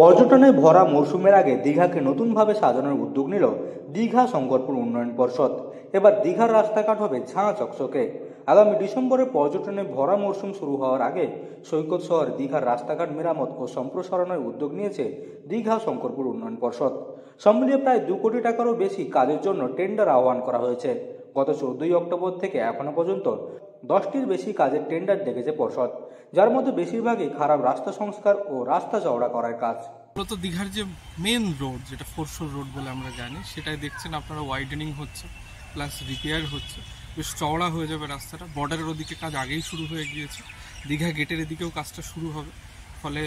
পর্যটনে ভরা মরশুমের আগে দীঘাকে নতুনভাবে সাজানোর উদ্যোগ নিল দীঘা শঙ্করপুর উন্নয়ন পর্ষদ। এবার দীঘার রাস্তাঘাট হবে ঝাঁ চকচকে। আগামী ডিসেম্বরে পর্যটনে ভরা মরশুম শুরু হওয়ার আগে সৈকত শহর দীঘার রাস্তাঘাট মেরামত ও সম্প্রসারণের উদ্যোগ নিয়েছে দীঘা শঙ্করপুর উন্নয়ন পর্ষদ। সব মিলিয়ে প্রায় 2 কোটি টাকারও বেশি কাজের জন্য টেন্ডার আহ্বান করা হয়েছে। গত 14ই অক্টোবর থেকে এখনো পর্যন্ত 10টির বেশি কাজের টেন্ডার ডেকেছে পর্ষদ, যার মধ্যে বেশিরভাগই খারাপ রাস্তা সংস্কার ও রাস্তা চওড়া করার কাজ। মূলত দীঘার যে মেন রোড, যেটা ফোরশোর রোড বলে আমরা জানি, সেটাই দেখছেন আপনারা ওয়াইডেনিং হচ্ছে, প্লাস রিপেয়ার হচ্ছে, বেশ চওড়া হয়ে যাবে রাস্তাটা। বর্ডারের ওদিকে কাজ আগেই শুরু হয়ে গিয়েছে, দীঘা গেটের এদিকেও কাজটা শুরু হবে। ফলে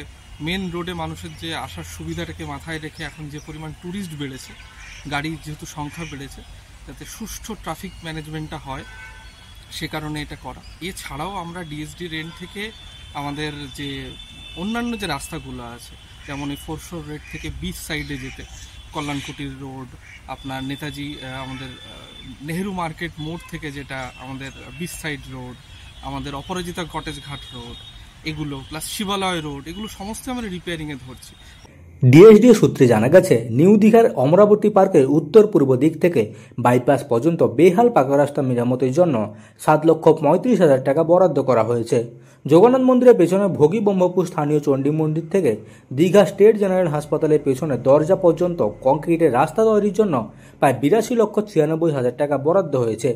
মেন রোডে মানুষের যে আসার সুবিধাটাকে মাথায় রেখে এখন যে পরিমাণ ট্যুরিস্ট বেড়েছে, গাড়ির যেহেতু সংখ্যা বেড়েছে, যাতে সুষ্ঠু ট্রাফিক ম্যানেজমেন্টটা হয়, সে কারণে এটা করা। এছাড়াও আমরা ডিএসডি রেন্ট থেকে আমাদের যে অন্যান্য যে রাস্তাগুলো আছে, যেমন এই ফোরশোর রোড থেকে বিচ সাইডে যেতে কল্যাণকুটির রোড, আপনার নেতাজি আমাদের নেহেরু মার্কেট মোড় থেকে যেটা আমাদের বিচ সাইড রোড, আমাদের অপরাজিতা কটেজ ঘাট রোড, এগুলো প্লাস শিবালয় রোড, এগুলো সমস্ত আমরা রিপেয়ারিংয়ে ধরছি। ডিএসডিও সূত্রে জানা গেছে, নিউ দীঘার অমরাবতী পার্কের উত্তর পূর্ব দিক থেকে বাইপাস পর্যন্ত বেহাল পাকা রাস্তা মেরামতের জন্য 7,35,000 টাকা বরাদ্দ করা হয়েছে। জগন্নাথ মন্দিরের পেছনে ভোগী ব্রহ্মপুর স্থানীয় চণ্ডী মন্দির থেকে দীঘা স্টেট জেনারেল হাসপাতালের পেছনে দরজা পর্যন্ত কংক্রিটের রাস্তা তৈরির জন্য প্রায় 82,96,000 টাকা বরাদ্দ হয়েছে।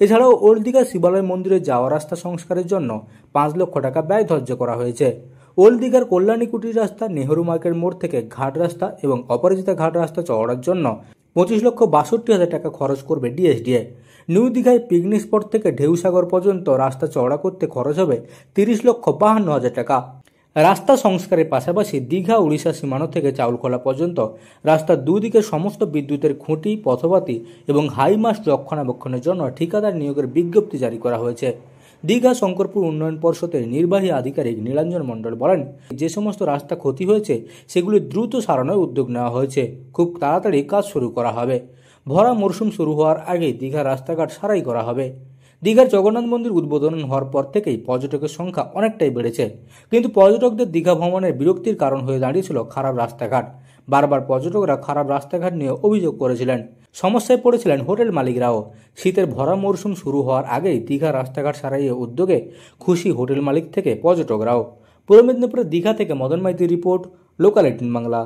এছাড়াও ওল্ড দীঘা শিবালয় মন্দিরে যাওয়া রাস্তা সংস্কারের জন্য 5 লক্ষ টাকা ব্যয় ধার্য করা হয়েছে। ওল্ড দীঘার কল্যাণী কুটির রাস্তা, নেহেরু মার্কেট মোড় থেকে ঘাট রাস্তা এবং অপরাজিতা ঘাট রাস্তা চওড়ার জন্য 25,62,000 টাকা খরচ করবে ডিএসডিএ। নিউ দীঘায় পিকনিক স্পট থেকে ঢেউসাগর পর্যন্ত রাস্তা চওড়া করতে খরচ হবে 30,52,000 টাকা। রাস্তা সংস্কারের পাশাপাশি দীঘা উড়িষ্যা সীমানা থেকে চাউলখোলা পর্যন্ত রাস্তার দুদিকে সমস্ত বিদ্যুতের খুঁটি, পথবাতি এবং হাইমাস্ট রক্ষণাবেক্ষণের জন্য ঠিকাদার নিয়োগের বিজ্ঞপ্তি জারি করা হয়েছে। দীঘা শঙ্করপুর উন্নয়ন পর্ষদের নির্বাহী আধিকারিক নীলাঞ্জন মণ্ডল বলেন, যে সমস্ত রাস্তা ক্ষতি হয়েছে সেগুলি দ্রুত সারানোর উদ্যোগ নেওয়া হয়েছে। খুব তাড়াতাড়ি কাজ শুরু করা হবে। ভরা মরশুম শুরু হওয়ার আগেই দীঘার রাস্তাঘাট সারাই করা হবে। দীঘার জগন্নাথ মন্দির উদ্বোধন হওয়ার পর থেকেই পর্যটকের সংখ্যা অনেকটাই বেড়েছে, কিন্তু পর্যটকদের দীঘা ভ্রমণের বিরক্তির কারণ হয়ে দাঁড়িয়েছিল খারাপ রাস্তাঘাট। বারবার পর্যটকরা খারাপ রাস্তাঘাট নিয়ে অভিযোগ করেছিলেন। সমস্যায় পড়েছিলেন হোটেল মালিকরাও। শীতের ভরা মরশুম শুরু হওয়ার আগেই দীঘা রাস্তাঘাট সারাইয়ের উদ্যোগে খুশি হোটেল মালিক থেকে পর্যটকরাও। পূর্ব মেদিনীপুরের দীঘা থেকে মদন মাইতির রিপোর্ট, লোকাল 18 বাংলা।